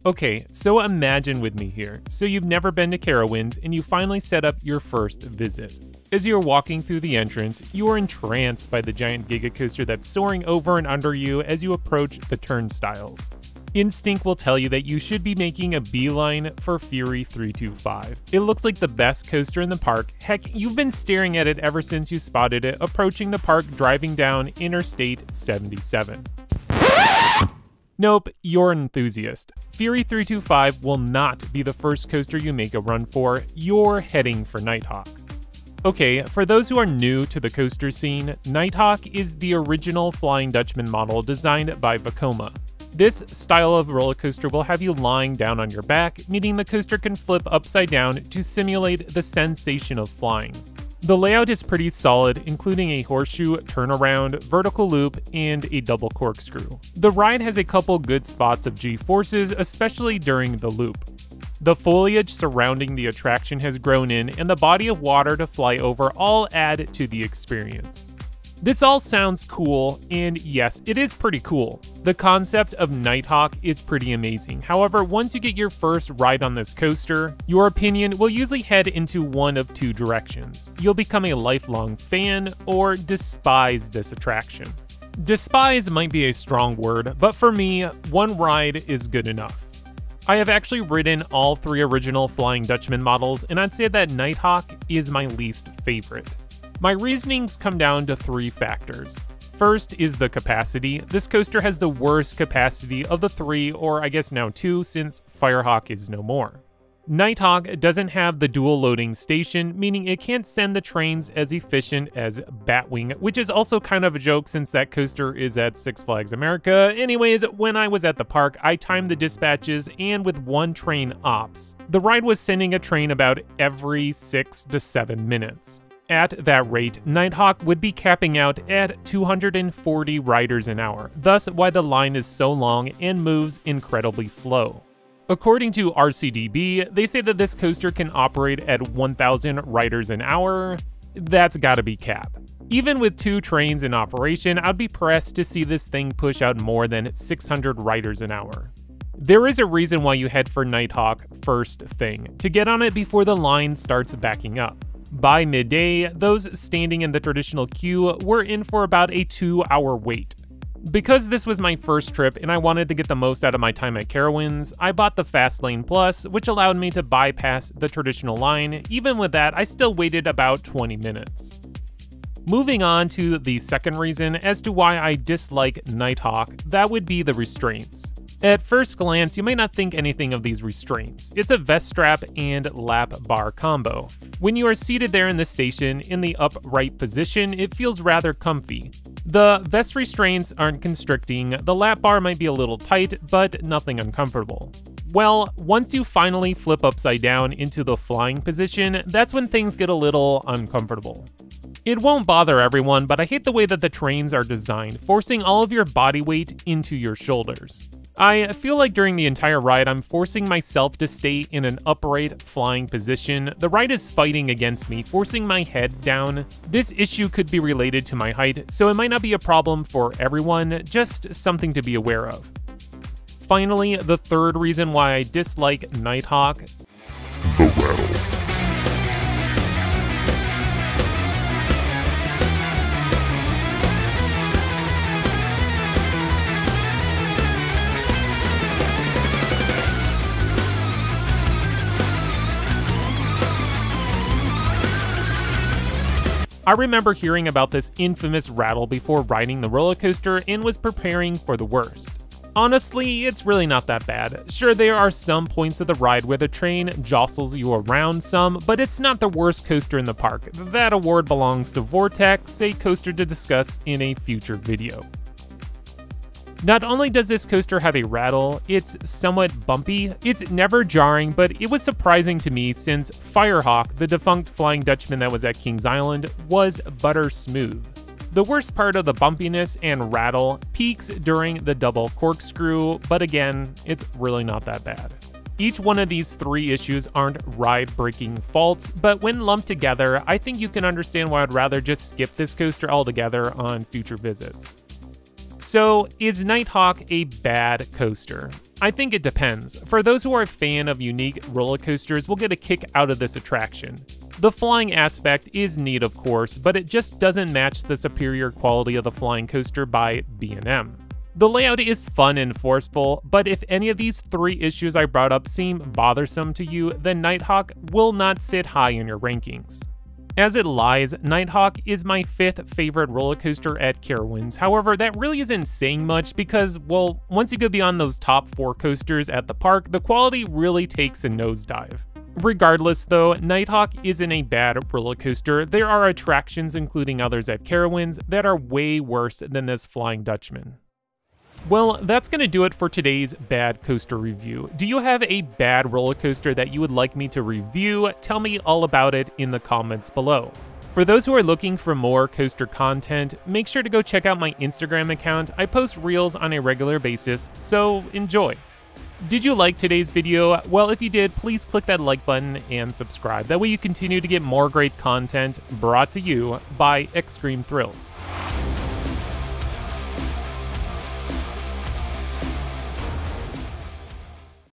Okay, so imagine with me here. So you've never been to Carowinds and you finally set up your first visit. As you're walking through the entrance, you are entranced by the giant giga coaster that's soaring over and under you as you approach the turnstiles. Instinct will tell you that you should be making a beeline for Fury 325. It looks like the best coaster in the park. Heck, you've been staring at it ever since you spotted it approaching the park driving down Interstate 77. Nope, you're an enthusiast. Fury 325 will not be the first coaster you make a run for. You're heading for Nighthawk. Okay, for those who are new to the coaster scene, Nighthawk is the original Flying Dutchman model designed by Vekoma. This style of roller coaster will have you lying down on your back, meaning the coaster can flip upside down to simulate the sensation of flying. The layout is pretty solid, including a horseshoe, turnaround, vertical loop, and a double corkscrew. The ride has a couple good spots of G-forces, especially during the loop. The foliage surrounding the attraction has grown in, and the body of water to fly over all add to the experience. This all sounds cool, and yes, it is pretty cool. The concept of Nighthawk is pretty amazing. However, once you get your first ride on this coaster, your opinion will usually head into one of two directions. You'll become a lifelong fan or despise this attraction. Despise might be a strong word, but for me, one ride is good enough. I have actually ridden all three original Flying Dutchman models, and I'd say that Nighthawk is my least favorite. My reasonings come down to three factors. First is the capacity. This coaster has the worst capacity of the three, or I guess now two, since Firehawk is no more. Nighthawk doesn't have the dual loading station, meaning it can't send the trains as efficient as Batwing, which is also kind of a joke since that coaster is at Six Flags America. Anyways, when I was at the park, I timed the dispatches, and with one train ops, the ride was sending a train about every 6 to 7 minutes. At that rate, Nighthawk would be capping out at 240 riders an hour, thus why the line is so long and moves incredibly slow. According to RCDB, they say that this coaster can operate at 1,000 riders an hour. That's gotta be cap. Even with two trains in operation, I'd be pressed to see this thing push out more than 600 riders an hour. There is a reason why you head for Nighthawk first thing, to get on it before the line starts backing up. By midday, those standing in the traditional queue were in for about a 2-hour wait. Because this was my first trip and I wanted to get the most out of my time at Carowinds, I bought the Fast Lane Plus, which allowed me to bypass the traditional line. Even with that, I still waited about 20 minutes. Moving on to the second reason as to why I dislike Nighthawk, that would be the restraints. At first glance, you may not think anything of these restraints. It's a vest strap and lap bar combo. When you are seated there in the station in the upright position, it feels rather comfy. The vest restraints aren't constricting, the lap bar might be a little tight, but nothing uncomfortable. Well, once you finally flip upside down into the flying position, that's when things get a little uncomfortable. It won't bother everyone, but I hate the way that the trains are designed, forcing all of your body weight into your shoulders. I feel like during the entire ride, I'm forcing myself to stay in an upright flying position. The ride is fighting against me, forcing my head down. This issue could be related to my height, so it might not be a problem for everyone, just something to be aware of. Finally, the third reason why I dislike Nighthawk: the rattle. I remember hearing about this infamous rattle before riding the roller coaster and was preparing for the worst. Honestly, it's really not that bad. Sure, there are some points of the ride where the train jostles you around some, but it's not the worst coaster in the park. That award belongs to Vortex, a coaster to discuss in a future video. Not only does this coaster have a rattle, it's somewhat bumpy. It's never jarring, but it was surprising to me since Firehawk, the defunct Flying Dutchman that was at Kings Island, was butter smooth. The worst part of the bumpiness and rattle peaks during the double corkscrew, but again, it's really not that bad. Each one of these three issues aren't ride-breaking faults, but when lumped together, I think you can understand why I'd rather just skip this coaster altogether on future visits. So, is Nighthawk a bad coaster? I think it depends. For those who are a fan of unique roller coasters will get a kick out of this attraction. The flying aspect is neat of course, but it just doesn't match the superior quality of the flying coaster by B&M. The layout is fun and forceful, but if any of these 3 issues I brought up seem bothersome to you, then Nighthawk will not sit high in your rankings. As it lies, Nighthawk is my 5th favorite roller coaster at Carowinds. However, that really isn't saying much because, well, once you go beyond those top 4 coasters at the park, the quality really takes a nosedive. Regardless though, Nighthawk isn't a bad roller coaster. There are attractions, including others at Carowinds, that are way worse than this Flying Dutchman. Well, that's going to do it for today's bad coaster review. Do you have a bad roller coaster that you would like me to review? Tell me all about it in the comments below. For those who are looking for more coaster content, make sure to go check out my Instagram account. I post reels on a regular basis, so enjoy. Did you like today's video? Well, if you did, please click that like button and subscribe. That way you continue to get more great content brought to you by Extreme Thrills.